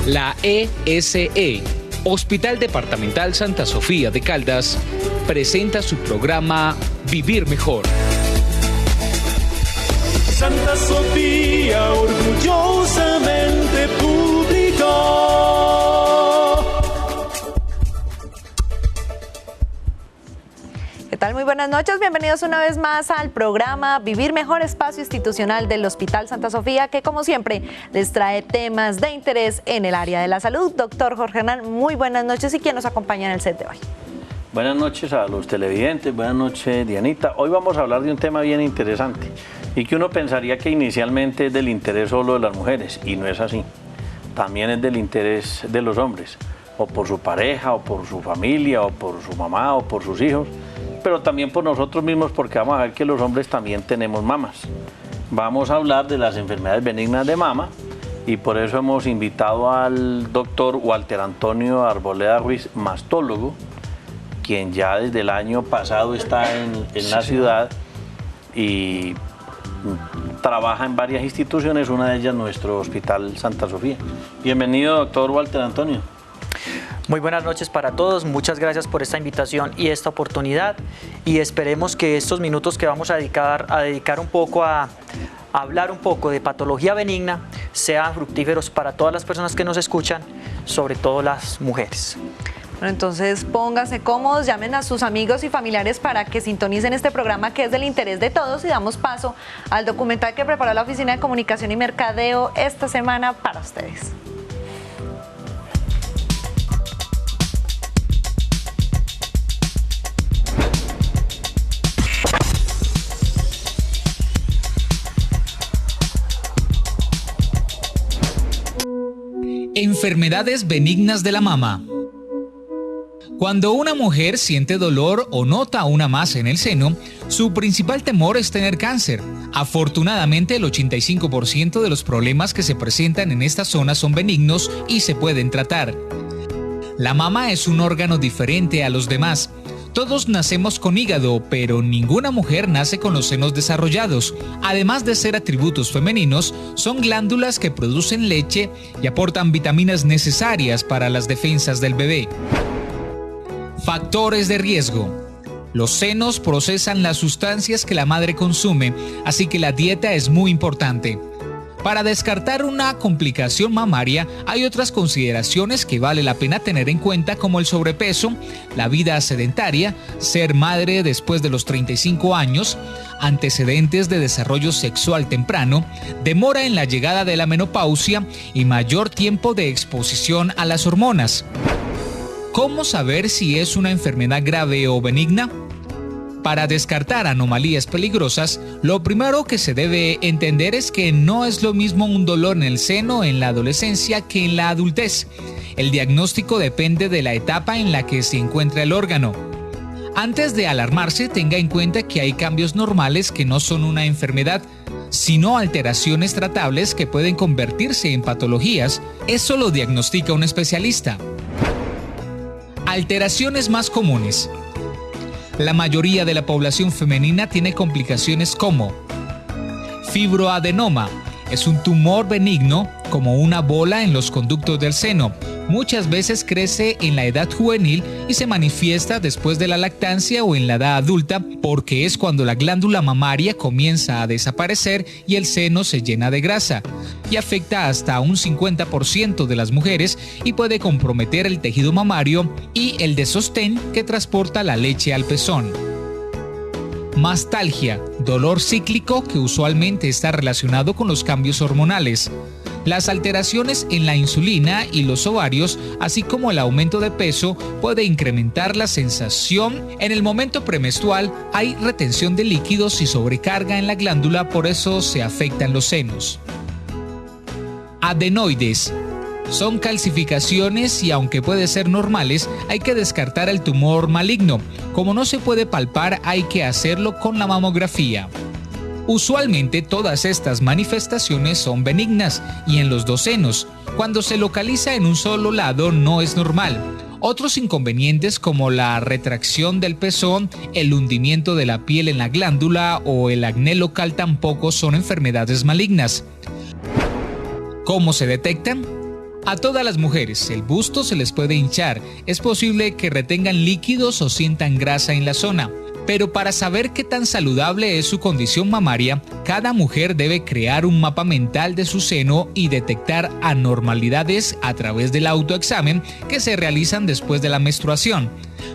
La ESE, Hospital Departamental Santa Sofía de Caldas, presenta su programa Vivir Mejor. Santa Sofía, orgullosamente público. ¿Qué tal? Muy buenas noches, bienvenidos una vez más al programa Vivir Mejor, espacio institucional del Hospital Santa Sofía, que como siempre les trae temas de interés en el área de la salud. Doctor Jorge Hernán, muy buenas noches, y ¿quién nos acompaña en el set de hoy? Buenas noches a los televidentes, buenas noches Dianita. Hoy vamos a hablar de un tema bien interesante y que uno pensaría que inicialmente es del interés solo de las mujeres, y no es así. También es del interés de los hombres, o por su pareja, o por su familia, o por su mamá, o por sus hijos, pero también por nosotros mismos, porque vamos a ver que los hombres también tenemos mamas. Vamos a hablar de las enfermedades benignas de mama, y por eso hemos invitado al doctor Walter Antonio Arboleda Ruiz, mastólogo, quien ya desde el año pasado está en la ciudad y trabaja en varias instituciones, una de ellas nuestro Hospital Santa Sofía. Bienvenido, doctor Walter Antonio. Muy buenas noches para todos, muchas gracias por esta invitación y esta oportunidad, y esperemos que estos minutos que vamos a dedicar un poco a hablar un poco de patología benigna sean fructíferos para todas las personas que nos escuchan, sobre todo las mujeres. Bueno, entonces pónganse cómodos, llamen a sus amigos y familiares para que sintonicen este programa, que es del interés de todos, y damos paso al documental que preparó la Oficina de Comunicación y Mercadeo esta semana para ustedes. Enfermedades benignas de la mama. Cuando una mujer siente dolor o nota una masa en el seno, su principal temor es tener cáncer. Afortunadamente, el 85% de los problemas que se presentan en esta zona son benignos y se pueden tratar. La mama es un órgano diferente a los demás. Todos nacemos con hígado, pero ninguna mujer nace con los senos desarrollados. Además de ser atributos femeninos, son glándulas que producen leche y aportan vitaminas necesarias para las defensas del bebé. Factores de riesgo. Los senos procesan las sustancias que la madre consume, así que la dieta es muy importante. Para descartar una complicación mamaria, hay otras consideraciones que vale la pena tener en cuenta, como el sobrepeso, la vida sedentaria, ser madre después de los 35 años, antecedentes de desarrollo sexual temprano, demora en la llegada de la menopausia y mayor tiempo de exposición a las hormonas. ¿Cómo saber si es una enfermedad grave o benigna? Para descartar anomalías peligrosas, lo primero que se debe entender es que no es lo mismo un dolor en el seno en la adolescencia que en la adultez. El diagnóstico depende de la etapa en la que se encuentra el órgano. Antes de alarmarse, tenga en cuenta que hay cambios normales que no son una enfermedad, sino alteraciones tratables que pueden convertirse en patologías. Eso lo diagnostica un especialista. Alteraciones más comunes. La mayoría de la población femenina tiene complicaciones como fibroadenoma. Es un tumor benigno, como una bola en los conductos del seno. Muchas veces crece en la edad juvenil y se manifiesta después de la lactancia o en la edad adulta, porque es cuando la glándula mamaria comienza a desaparecer y el seno se llena de grasa, y afecta hasta un 50% de las mujeres y puede comprometer el tejido mamario y el de sostén que transporta la leche al pezón. Mastalgia, dolor cíclico que usualmente está relacionado con los cambios hormonales. Las alteraciones en la insulina y los ovarios, así como el aumento de peso, puede incrementar la sensación. En el momento premenstrual hay retención de líquidos y sobrecarga en la glándula, por eso se afectan los senos. Adenoides. Son calcificaciones y, aunque pueden ser normales, hay que descartar el tumor maligno. Como no se puede palpar, hay que hacerlo con la mamografía. Usualmente todas estas manifestaciones son benignas y en los dos senos. Cuando se localiza en un solo lado no es normal. Otros inconvenientes, como la retracción del pezón, el hundimiento de la piel en la glándula o el acné local, tampoco son enfermedades malignas. ¿Cómo se detectan? A todas las mujeres el busto se les puede hinchar, es posible que retengan líquidos o sientan grasa en la zona. Pero para saber qué tan saludable es su condición mamaria, cada mujer debe crear un mapa mental de su seno y detectar anormalidades a través del autoexamen que se realizan después de la menstruación.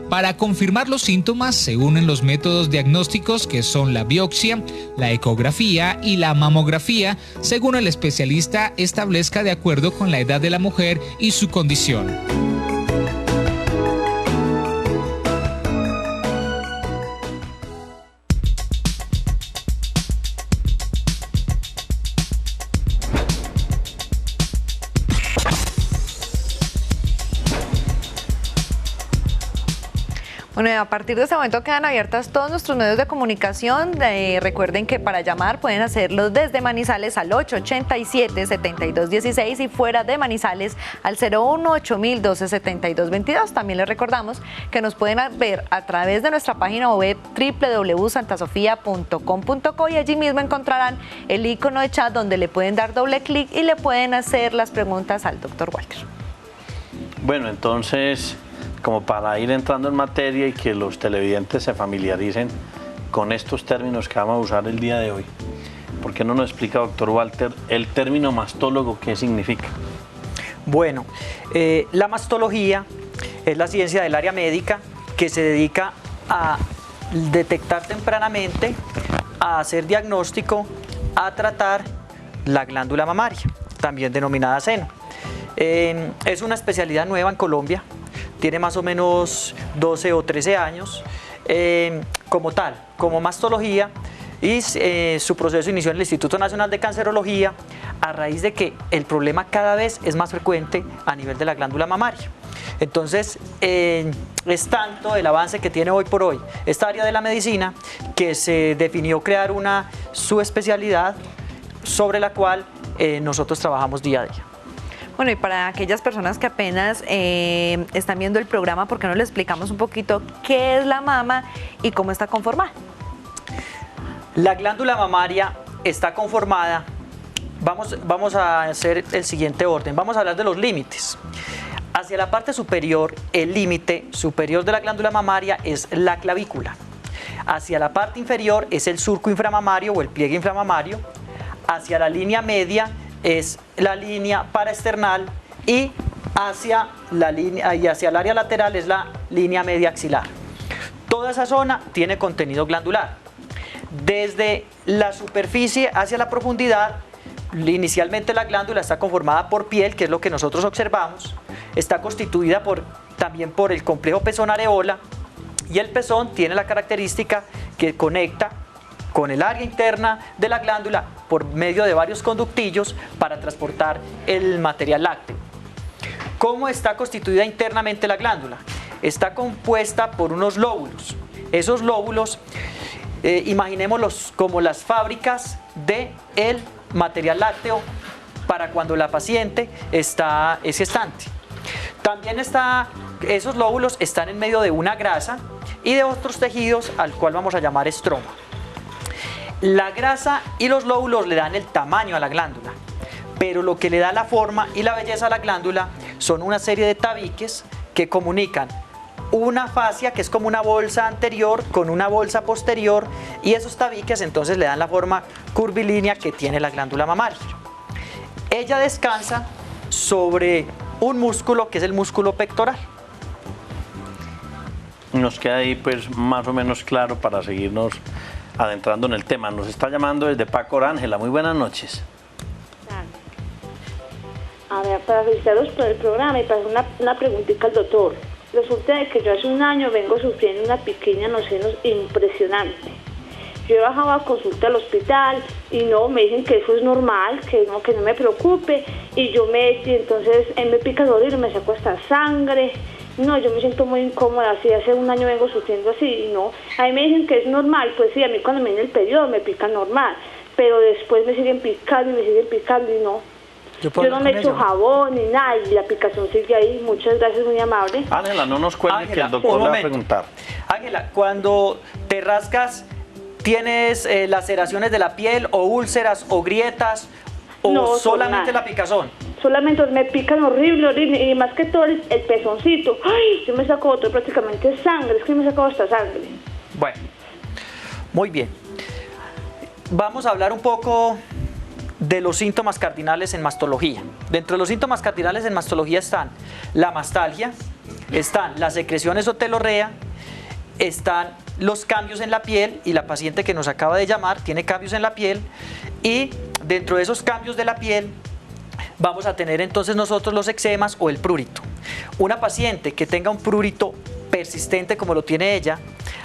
Para confirmar los síntomas se unen los métodos diagnósticos que son la biopsia, la ecografía y la mamografía, según el especialista establezca de acuerdo con la edad de la mujer y su condición. Bueno, a partir de este momento quedan abiertas todos nuestros medios de comunicación. Recuerden que para llamar pueden hacerlo desde Manizales al 887-7216 y fuera de Manizales al 018-1272-22. También les recordamos que nos pueden ver a través de nuestra página web www.santasofia.com.co y allí mismo encontrarán el icono de chat donde le pueden dar doble clic y le pueden hacer las preguntas al doctor Walter. Bueno, entonces, como para ir entrando en materia y que los televidentes se familiaricen con estos términos que vamos a usar el día de hoy, ¿por qué no nos explica, doctor Walter, el término mastólogo qué significa? Bueno, la mastología es la ciencia del área médica que se dedica a detectar tempranamente, a hacer diagnóstico, a tratar la glándula mamaria, también denominada seno. Es una especialidad nueva en Colombia. Tiene más o menos 12 o 13 años como tal, como mastología, y su proceso inició en el Instituto Nacional de Cancerología a raíz de que el problema cada vez es más frecuente a nivel de la glándula mamaria. Entonces, es tanto el avance que tiene hoy por hoy esta área de la medicina que se definió crear una subespecialidad sobre la cual nosotros trabajamos día a día. Bueno, y para aquellas personas que apenas están viendo el programa, ¿por qué no le explicamos un poquito qué es la mama y cómo está conformada? La glándula mamaria está conformada, vamos a hacer el siguiente orden, vamos a hablar de los límites. Hacia la parte superior, el límite superior de la glándula mamaria es la clavícula. Hacia la parte inferior es el surco inframamario o el pliegue inframamario. Hacia la línea media es la línea paraesternal y hacia el área lateral es la línea media axilar. Toda esa zona tiene contenido glandular. Desde la superficie hacia la profundidad, inicialmente la glándula está conformada por piel, que es lo que nosotros observamos. Está constituida también por el complejo pezón-areola, y el pezón tiene la característica que conecta con el área interna de la glándula por medio de varios conductillos para transportar el material lácteo. ¿Cómo está constituida internamente la glándula? Está compuesta por unos lóbulos. Esos lóbulos, imaginémoslos como las fábricas del material lácteo para cuando la paciente es gestante. También esos lóbulos están en medio de una grasa y de otros tejidos al cual vamos a llamar estroma. La grasa y los lóbulos le dan el tamaño a la glándula, pero lo que le da la forma y la belleza a la glándula son una serie de tabiques que comunican una fascia, que es como una bolsa anterior con una bolsa posterior, y esos tabiques entonces le dan la forma curvilínea que tiene la glándula mamaria. Ella descansa sobre un músculo que es el músculo pectoral. Nos queda ahí pues más o menos claro para seguirnos adentrando en el tema. Nos está llamando desde Paco Ángela. Muy buenas noches. A ver, para felicitarlos por el programa y para hacer una preguntita al doctor. Resulta de que yo hace un año vengo sufriendo una piquiña en los senos impresionante. Yo he bajado a consulta al hospital y me dicen que eso es normal, que no me preocupe, y entonces él me pica el oído y me saco hasta sangre. No, yo me siento muy incómoda, así hace un año vengo sufriendo así, y no. A mí me dicen que es normal, pues sí, a mí cuando me viene el periodo me pican normal, pero después me siguen picando y no. Yo no me echo jabón ni nada y la picación sigue ahí. Muchas gracias, muy amable. Ángela, no nos cuelgue que el doctor le va a preguntar. Ángela, cuando te rascas, ¿tienes laceraciones de la piel o úlceras o grietas o no, solamente la picazón? solamente me pican horrible, horrible, y más que todo el pezoncito. Ay, yo me saco otro, prácticamente sangre, es que me he sacado hasta sangre. Bueno, muy bien. Vamos a hablar un poco de los síntomas cardinales en mastología. Dentro de los síntomas cardinales en mastología están la mastalgia, están las secreciones o telorrea, están los cambios en la piel, y la paciente que nos acaba de llamar tiene cambios en la piel, y dentro de esos cambios de la piel vamos a tener entonces nosotros los eczemas o el prurito. Una paciente que tenga un prurito persistente como lo tiene ella,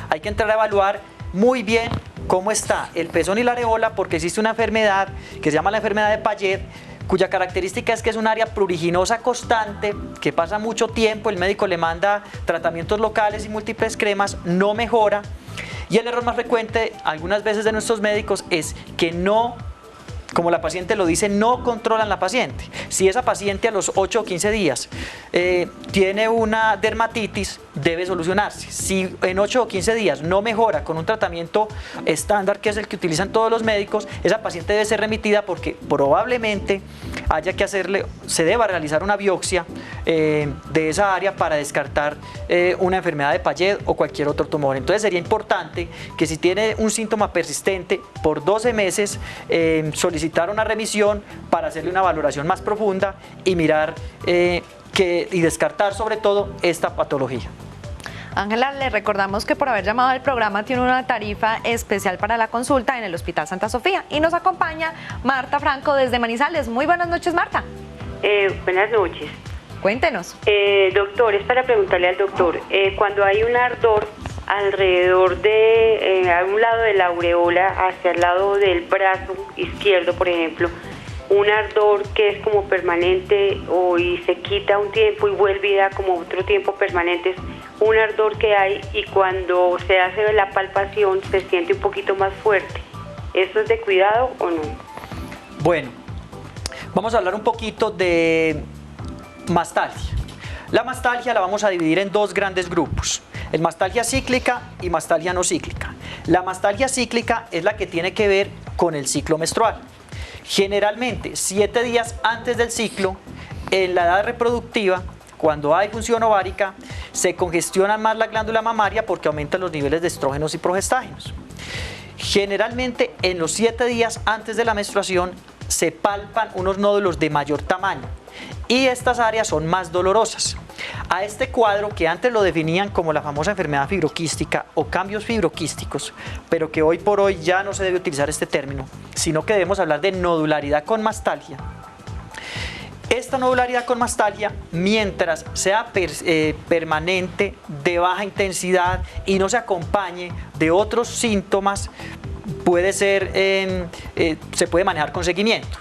hay que entrar a evaluar muy bien cómo está el pezón y la areola, porque existe una enfermedad que se llama la enfermedad de Payet, cuya característica es que es un área pruriginosa constante, que pasa mucho tiempo, el médico le manda tratamientos locales y múltiples cremas, no mejora, y el error más frecuente algunas veces de nuestros médicos es que no, como la paciente lo dice, no controlan la paciente. Si esa paciente a los 8 o 15 días tiene una dermatitis, debe solucionarse. Si en 8 o 15 días no mejora con un tratamiento estándar, que es el que utilizan todos los médicos, esa paciente debe ser remitida porque probablemente haya que hacerle, se deba realizar una biopsia de esa área para descartar una enfermedad de Payet o cualquier otro tumor. Entonces sería importante que si tiene un síntoma persistente por 12 meses, solicitar una remisión para hacerle una valoración más profunda y mirar y descartar sobre todo esta patología. Ángela, le recordamos que por haber llamado al programa tiene una tarifa especial para la consulta en el Hospital Santa Sofía, y nos acompaña Marta Franco desde Manizales. Muy buenas noches, Marta. Buenas noches. Cuéntenos. Doctor, es para preguntarle al doctor, cuando hay un ardor alrededor de, a un lado de la aureola, hacia el lado del brazo izquierdo, por ejemplo, un ardor que es como permanente y se quita un tiempo y vuelve y da como otro tiempo permanente, es un ardor que hay, y cuando se hace la palpación se siente un poquito más fuerte. ¿Eso es de cuidado o no? Bueno, vamos a hablar un poquito de mastalgia. La mastalgia la vamos a dividir en dos grandes grupos: el mastalgia cíclica y mastalgia no cíclica. La mastalgia cíclica es la que tiene que ver con el ciclo menstrual. Generalmente 7 días antes del ciclo, en la edad reproductiva, cuando hay función ovárica, se congestiona más la glándula mamaria porque aumentan los niveles de estrógenos y progestágenos. Generalmente en los 7 días antes de la menstruación se palpan unos nódulos de mayor tamaño, y estas áreas son más dolorosas. A este cuadro, que antes lo definían como la famosa enfermedad fibroquística o cambios fibroquísticos, pero que hoy por hoy ya no se debe utilizar este término, sino que debemos hablar de nodularidad con mastalgia. Esta nodularidad con mastalgia, mientras sea permanente, de baja intensidad y no se acompañe de otros síntomas, puede ser, se puede manejar con seguimiento.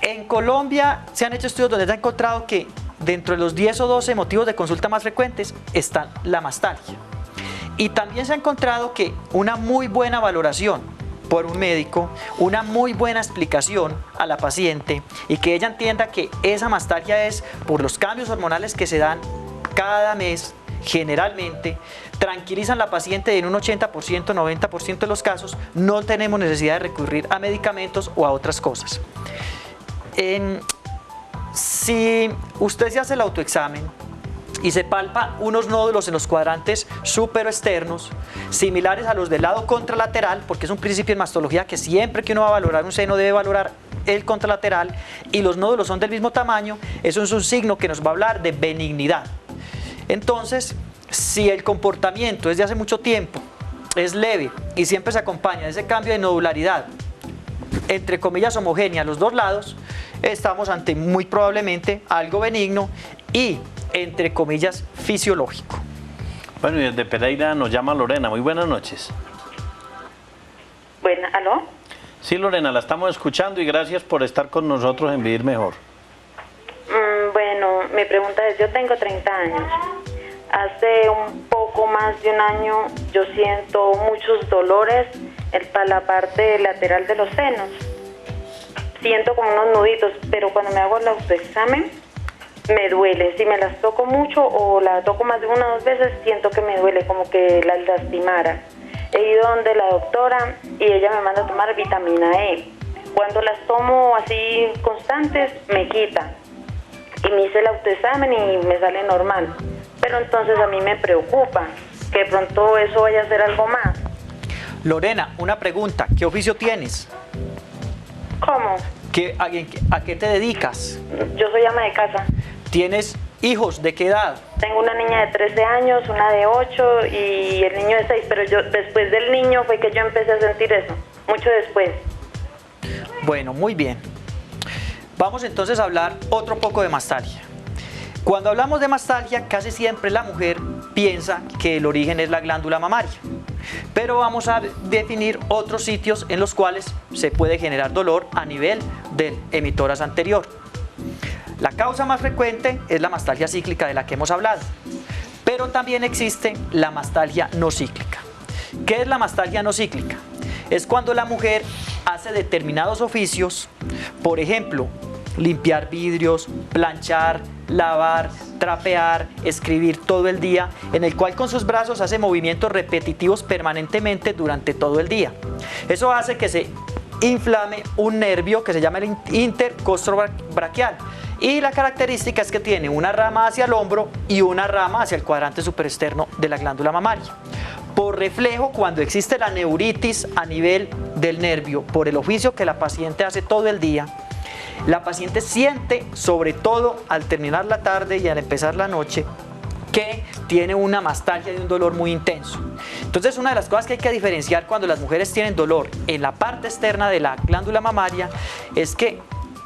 En Colombia se han hecho estudios donde se ha encontrado que dentro de los 10 o 12 motivos de consulta más frecuentes está la mastalgia. Y también se ha encontrado que una muy buena valoración por un médico, una muy buena explicación a la paciente, y que ella entienda que esa mastalgia es por los cambios hormonales que se dan cada mes, generalmente tranquilizan a la paciente en un 80%, 90% de los casos. No tenemos necesidad de recurrir a medicamentos o a otras cosas. Si usted se hace el autoexamen y se palpa unos nódulos en los cuadrantes superoexternos, similares a los del lado contralateral, porque es un principio en mastología que siempre que uno va a valorar un seno debe valorar el contralateral, y los nódulos son del mismo tamaño, eso es un signo que nos va a hablar de benignidad. Entonces, si el comportamiento es de hace mucho tiempo, es leve y siempre se acompaña de ese cambio de nodularidad, entre comillas homogénea a los dos lados, estamos ante muy probablemente algo benigno y entre comillas fisiológico. Bueno, y desde Pereira nos llama Lorena. Muy buenas noches. Bueno, ¿aló? Sí, Lorena, la estamos escuchando, y gracias por estar con nosotros en Vivir Mejor. Bueno, mi pregunta es, yo tengo 30 años. Hace un poco más de un año yo siento muchos dolores para la parte lateral de los senos. Siento como unos nuditos, pero cuando me hago el autoexamen me duele. Si me las toco mucho o la toco más de 1 o 2 veces, siento que me duele, como que las lastimara. He ido donde la doctora y ella me manda a tomar vitamina E. Cuando las tomo así constantes, me quitan. Y me hice el autoexamen y me sale normal. Pero entonces a mí me preocupa que de pronto eso vaya a ser algo más. Lorena, una pregunta, ¿qué oficio tienes? ¿Cómo? ¿A qué te dedicas? Yo soy ama de casa. ¿Tienes hijos? ¿De qué edad? Tengo una niña de 13 años, una de 8 y el niño de 6, pero yo después del niño fue que yo empecé a sentir eso, mucho después. Bueno, muy bien. Vamos entonces a hablar otro poco de mastalgia. Cuando hablamos de mastalgia, casi siempre la mujer piensa que el origen es la glándula mamaria. Pero vamos a definir otros sitios en los cuales se puede generar dolor a nivel del emitoras anterior. La causa más frecuente es la mastalgia cíclica de la que hemos hablado, pero también existe la mastalgia no cíclica. ¿Qué es la mastalgia no cíclica? Es cuando la mujer hace determinados oficios, por ejemplo, limpiar vidrios, planchar, lavar, trapear, escribir todo el día, en el cual con sus brazos hace movimientos repetitivos permanentemente durante todo el día. Eso hace que se inflame un nervio que se llama el intercostrobraquial. Y la característica es que tiene una rama hacia el hombro y una rama hacia el cuadrante superexterno de la glándula mamaria. Por reflejo, cuando existe la neuritis a nivel del nervio, por el oficio que la paciente hace todo el día, la paciente siente, sobre todo al terminar la tarde y al empezar la noche, que tiene una mastalgia y un dolor muy intenso. Entonces, una de las cosas que hay que diferenciar cuando las mujeres tienen dolor en la parte externa de la glándula mamaria es que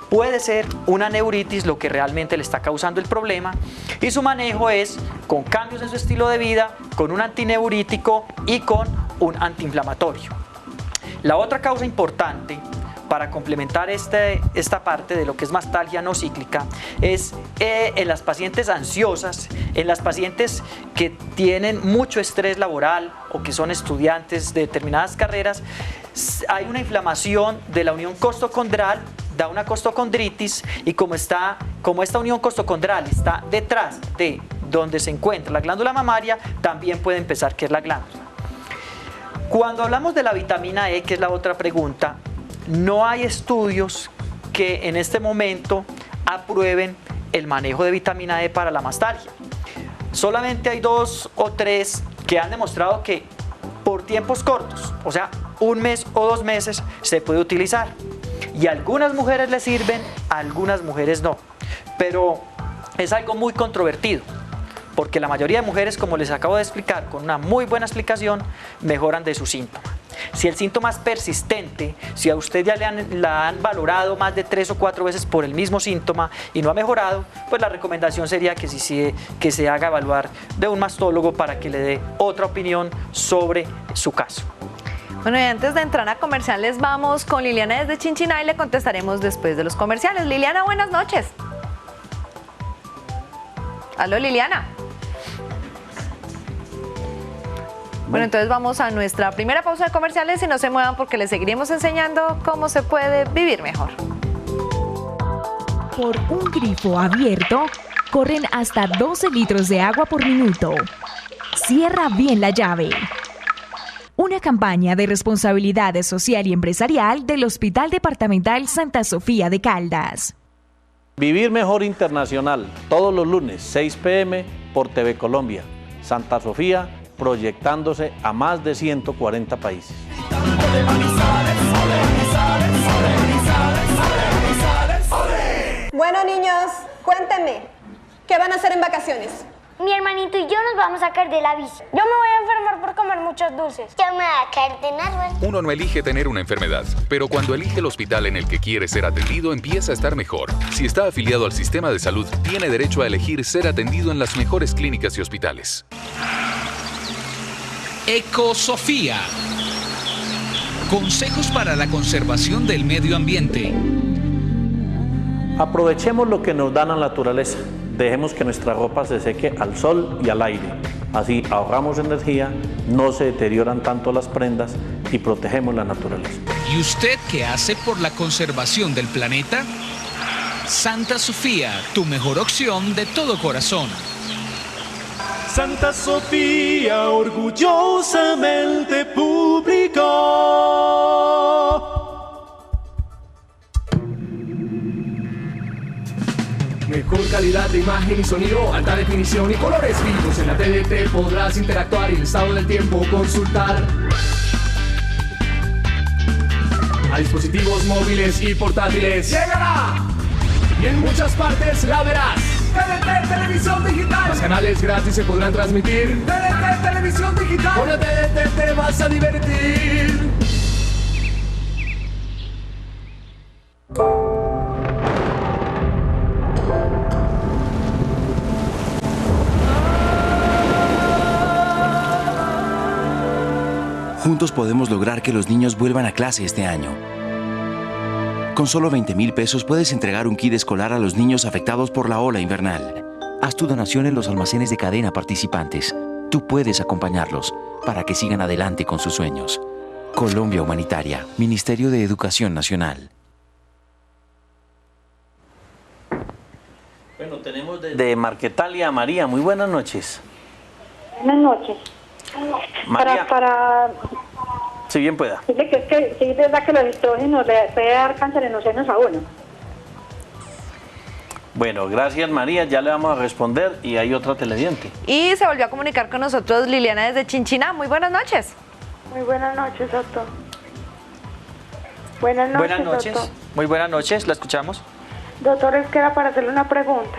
puede ser una neuritis lo que realmente le está causando el problema, y su manejo es con cambios en su estilo de vida, con un antineurítico y con un antiinflamatorio. La otra causa importante para complementar esta parte de lo que es mastalgia no cíclica es en las pacientes ansiosas, en las pacientes que tienen mucho estrés laboral o que son estudiantes de determinadas carreras. Hay una inflamación de la unión costocondral, da una costocondritis, y como esta unión costocondral está detrás de donde se encuentra la glándula mamaria, también puede empezar que es la glándula. Cuando hablamos de la vitamina E, que es la otra pregunta, no hay estudios que en este momento aprueben el manejo de vitamina E para la mastalgia. Solamente hay 2 o 3 que han demostrado que por tiempos cortos, o sea, 1 mes o 2 meses, se puede utilizar. Y a algunas mujeres les sirven, a algunas mujeres no. Pero es algo muy controvertido, porque la mayoría de mujeres, como les acabo de explicar, con una muy buena explicación, mejoran de su síntoma. Si el síntoma es persistente, si a usted ya la han valorado más de 3 o 4 veces por el mismo síntoma y no ha mejorado, pues la recomendación sería que se haga evaluar de un mastólogo para que le dé otra opinión sobre su caso. Bueno, y antes de entrar a comerciales, vamos con Liliana desde Chinchiná y le contestaremos después de los comerciales. Liliana, buenas noches. Aló, Liliana. Bueno, entonces vamos a nuestra primera pausa de comerciales y no se muevan porque les seguiremos enseñando cómo se puede vivir mejor. Por un grifo abierto, corren hasta 12 litros de agua por minuto. Cierra bien la llave. Una campaña de responsabilidad social y empresarial del Hospital Departamental Santa Sofía de Caldas. Vivir Mejor Internacional, todos los lunes, 6 p.m. por TV Colombia. Santa Sofía, proyectándose a más de 140 países. Bueno, niños, cuéntenme, ¿qué van a hacer en vacaciones? Mi hermanito y yo nos vamos a caer de la bici. Yo me voy a enfermar por comer muchos dulces. Yo me voy a caer de un árbol. Uno no elige tener una enfermedad, pero cuando elige el hospital en el que quiere ser atendido, empieza a estar mejor. Si está afiliado al sistema de salud, tiene derecho a elegir ser atendido en las mejores clínicas y hospitales. Ecosofía. Consejos para la conservación del medio ambiente. Aprovechemos lo que nos da la naturaleza. Dejemos que nuestra ropa se seque al sol y al aire. Así ahorramos energía, no se deterioran tanto las prendas y protegemos la naturaleza. ¿Y usted qué hace por la conservación del planeta? Santa Sofía, tu mejor opción de todo corazón. Santa Sofía, orgullosamente público. Mejor calidad de imagen y sonido, alta definición y colores vivos. En la TDT podrás interactuar y el estado del tiempo consultar. A dispositivos móviles y portátiles llegará, y en muchas partes la verás. TDT Televisión Digital. Más canales gratis se podrán transmitir. TDT Televisión Digital. Con la TDT te vas a divertir. Juntos podemos lograr que los niños vuelvan a clase este año. Con solo 20,000 pesos puedes entregar un kit escolar a los niños afectados por la ola invernal. Haz tu donación en los almacenes de cadena participantes. Tú puedes acompañarlos para que sigan adelante con sus sueños. Colombia Humanitaria, Ministerio de Educación Nacional. Bueno, tenemos de Marquetalia a María. Muy buenas noches. Buenas noches. María. Para Si bien pueda. decirle que es que sí es verdad que los estrógenos le puede dar cáncer en los senos a uno. Bueno, gracias María, ya le vamos a responder y hay otra televidente. Y se volvió a comunicar con nosotros Liliana desde Chinchiná. Muy buenas noches. Muy buenas noches, doctor. Buenas noches, doctor. Muy buenas noches, la escuchamos. Doctor, es que era para hacerle una pregunta.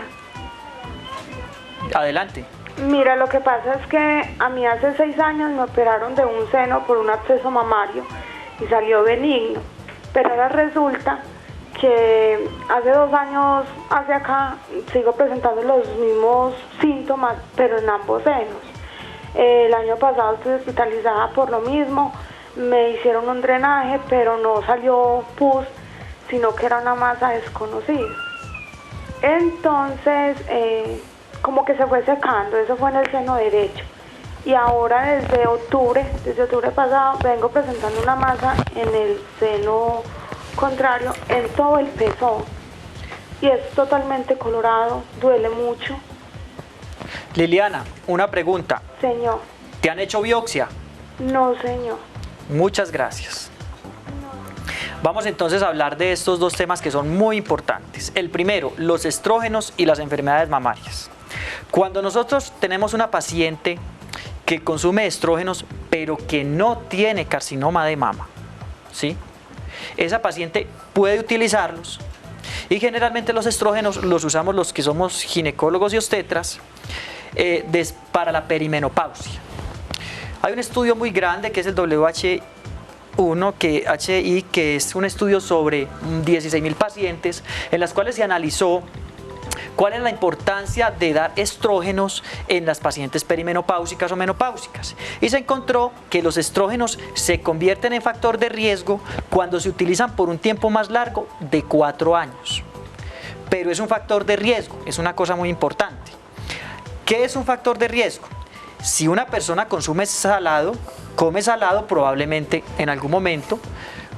Adelante. Mira, lo que pasa es que a mí hace 6 años me operaron de un seno por un absceso mamario y salió benigno. Pero ahora resulta que hace 2 años hacia acá sigo presentando los mismos síntomas, pero en ambos senos. El año pasado estuve hospitalizada por lo mismo, me hicieron un drenaje, pero no salió pus, sino que era una masa desconocida. Entonces, como que se fue secando, eso fue en el seno derecho. Y ahora desde octubre pasado, vengo presentando una masa en el seno contrario, en todo el pezón. Y es totalmente colorado, duele mucho. Liliana, una pregunta. Señor. ¿Te han hecho biopsia? No, señor. Muchas gracias. Vamos entonces a hablar de estos 2 temas que son muy importantes. El primero, los estrógenos y las enfermedades mamarias. Cuando nosotros tenemos una paciente que consume estrógenos, pero que no tiene carcinoma de mama, ¿sí? Esa paciente puede utilizarlos y generalmente los estrógenos los usamos los que somos ginecólogos y obstetras para la perimenopausia. Hay un estudio muy grande que es el HI, que es un estudio sobre 16,000 pacientes en las cuales se analizó cuál es la importancia de dar estrógenos en las pacientes perimenopáusicas o menopáusicas. Y se encontró que los estrógenos se convierten en factor de riesgo cuando se utilizan por un tiempo más largo de 4 años. Pero es un factor de riesgo, es una cosa muy importante. ¿Qué es un factor de riesgo? Si una persona come salado, probablemente en algún momento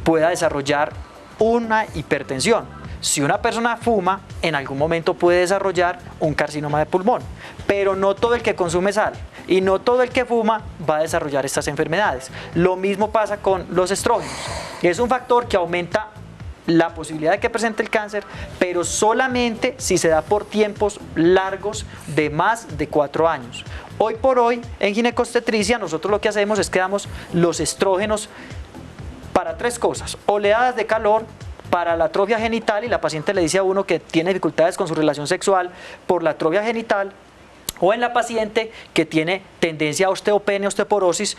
pueda desarrollar una hipertensión. Si una persona fuma, en algún momento puede desarrollar un carcinoma de pulmón, pero no todo el que consume sal y no todo el que fuma va a desarrollar estas enfermedades. Lo mismo pasa con los estrógenos. Es un factor que aumenta la posibilidad de que presente el cáncer, pero solamente si se da por tiempos largos de más de 4 años. Hoy por hoy, en ginecobstetricia, nosotros lo que hacemos es que damos los estrógenos para 3 cosas: oleadas de calor, para la atrofia genital, y la paciente le dice a uno que tiene dificultades con su relación sexual por la atrofia genital, o en la paciente que tiene tendencia a osteopenia, osteoporosis,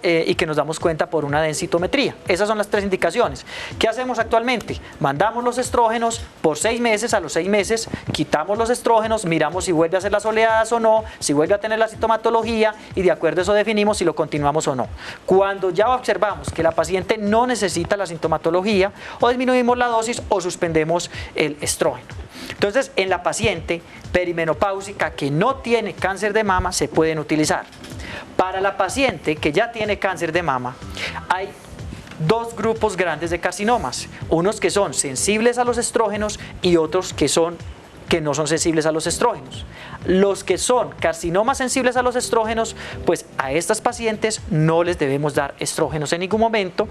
y que nos damos cuenta por una densitometría. Esas son las 3 indicaciones. ¿Qué hacemos actualmente? Mandamos los estrógenos por 6 meses, a los 6 meses quitamos los estrógenos, miramos si vuelve a hacer las oleadas o no, si vuelve a tener la sintomatología, y de acuerdo a eso definimos si lo continuamos o no. Cuando ya observamos que la paciente no necesita la sintomatología, o disminuimos la dosis o suspendemos el estrógeno. Entonces, en la paciente perimenopáusica que no tiene cáncer de mama se pueden utilizar. Para la paciente que ya tiene cáncer de mama, hay 2 grupos grandes de carcinomas, unos que son sensibles a los estrógenos y otros que no son sensibles a los estrógenos. Los que son carcinomas sensibles a los estrógenos, pues a estas pacientes no les debemos dar estrógenos en ningún momento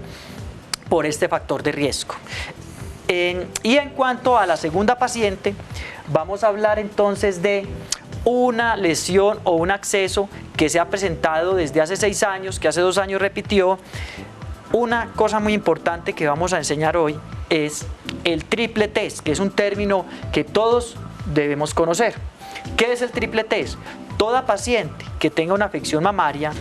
por este factor de riesgo. Y en cuanto a la segunda paciente, vamos a hablar entonces de una lesión o un acceso que se ha presentado desde hace 6 años, que hace 2 años repitió. Una cosa muy importante que vamos a enseñar hoy es el triple test, que es un término que todos debemos conocer. ¿Qué es el triple test? Toda paciente que tenga una afección mamaria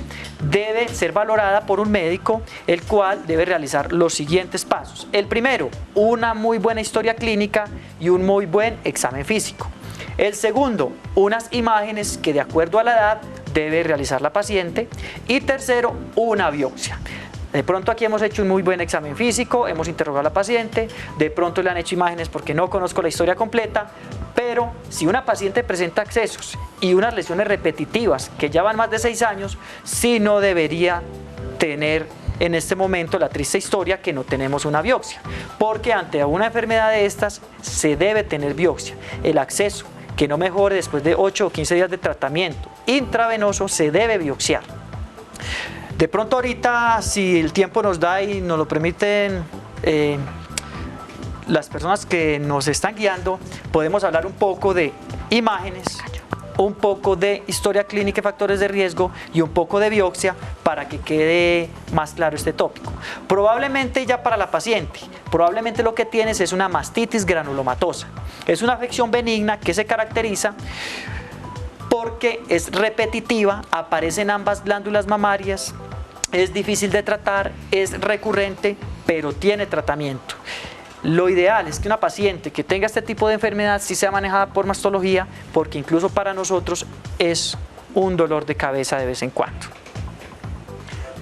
debe ser valorada por un médico, el cual debe realizar los siguientes pasos. El primero, una muy buena historia clínica y un muy buen examen físico. El segundo, unas imágenes que de acuerdo a la edad debe realizar la paciente. Y tercero, una biopsia. De pronto aquí hemos hecho un muy buen examen físico, hemos interrogado a la paciente, de pronto le han hecho imágenes porque no conozco la historia completa, pero si una paciente presenta accesos y unas lesiones repetitivas que ya van más de 6 años, sí no debería tener en este momento la triste historia que no tenemos una biopsia, porque ante una enfermedad de estas se debe tener biopsia. El acceso que no mejore después de 8 o 15 días de tratamiento intravenoso se debe biopsiar. De pronto ahorita, si el tiempo nos da y nos lo permiten las personas que nos están guiando, podemos hablar un poco de imágenes, un poco de historia clínica y factores de riesgo y un poco de biopsia para que quede más claro este tópico. Probablemente ya para la paciente, probablemente lo que tienes es una mastitis granulomatosa. Es una afección benigna que se caracteriza porque es repetitiva, aparece en ambas glándulas mamarias, es difícil de tratar, es recurrente, pero tiene tratamiento. Lo ideal es que una paciente que tenga este tipo de enfermedad sí sea manejada por mastología, porque incluso para nosotros es un dolor de cabeza de vez en cuando.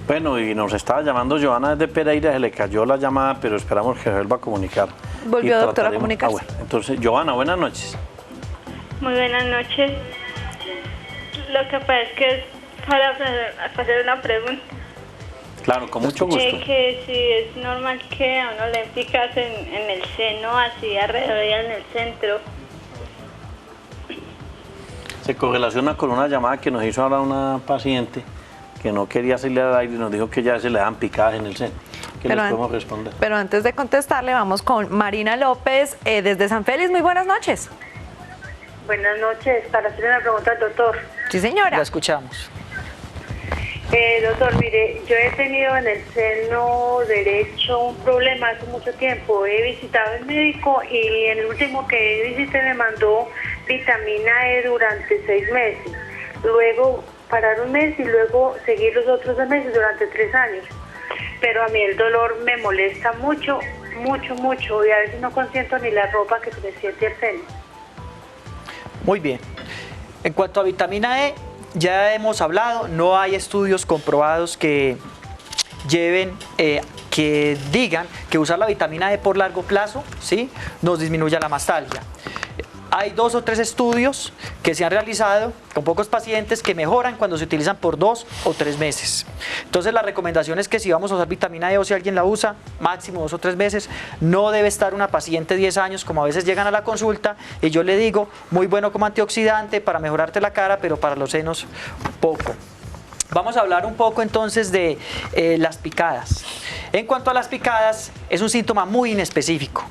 Bueno, y nos estaba llamando Joana desde Pereira, se le cayó la llamada, pero esperamos que se vuelva a comunicar. ¿Volvió, doctora, a comunicarse? Bueno, entonces, Joana, buenas noches. Muy buenas noches. Lo que pasa es que es para hacer una pregunta. Claro, con mucho gusto. Que si es normal que a uno le picas en el seno, así alrededor y en el centro. Se correlaciona con una llamada que nos hizo ahora una paciente que no quería salir al aire y nos dijo que ya se le dan picadas en el seno. ¿Qué les podemos responder? Pero antes de contestarle, vamos con Marina López desde San Félix. Muy buenas noches. Buenas noches. Para hacer una pregunta al doctor. Sí, señora. La escuchamos. Doctor, mire, yo he tenido en el seno derecho un problema hace mucho tiempo. He visitado al médico y en el último que visité me mandó vitamina E durante 6 meses. Luego parar un mes y luego seguir los otros 2 meses durante 3 años. Pero a mí el dolor me molesta mucho, mucho y a veces no consiento ni la ropa que se me siente el seno. Muy bien. En cuanto a vitamina E, ya hemos hablado, no hay estudios comprobados que lleven, que digan que usar la vitamina E por largo plazo, ¿sí?, nos disminuya la mastalgia. Hay 2 o 3 estudios que se han realizado con pocos pacientes que mejoran cuando se utilizan por 2 o 3 meses. Entonces la recomendación es que si vamos a usar vitamina E o si alguien la usa, máximo 2 o 3 meses, no debe estar una paciente 10 años como a veces llegan a la consulta y yo le digo, muy bueno como antioxidante para mejorarte la cara, pero para los senos poco. Vamos a hablar un poco entonces de las picadas. En cuanto a las picadas, es un síntoma muy inespecífico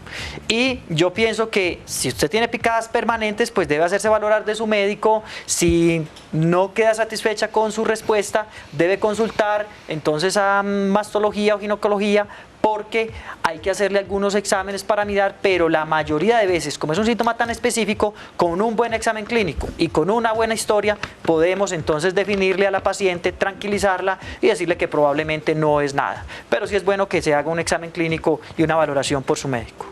y yo pienso que si usted tiene picadas permanentes, pues debe hacerse valorar de su médico. Si no queda satisfecha con su respuesta, debe consultar entonces a mastología o ginecología, porque hay que hacerle algunos exámenes para mirar, pero la mayoría de veces, como es un síntoma tan específico, con un buen examen clínico y con una buena historia, podemos entonces definirle a la paciente, tranquilizarla y decirle que probablemente no es nada. Pero sí es bueno que se haga un examen clínico y una valoración por su médico.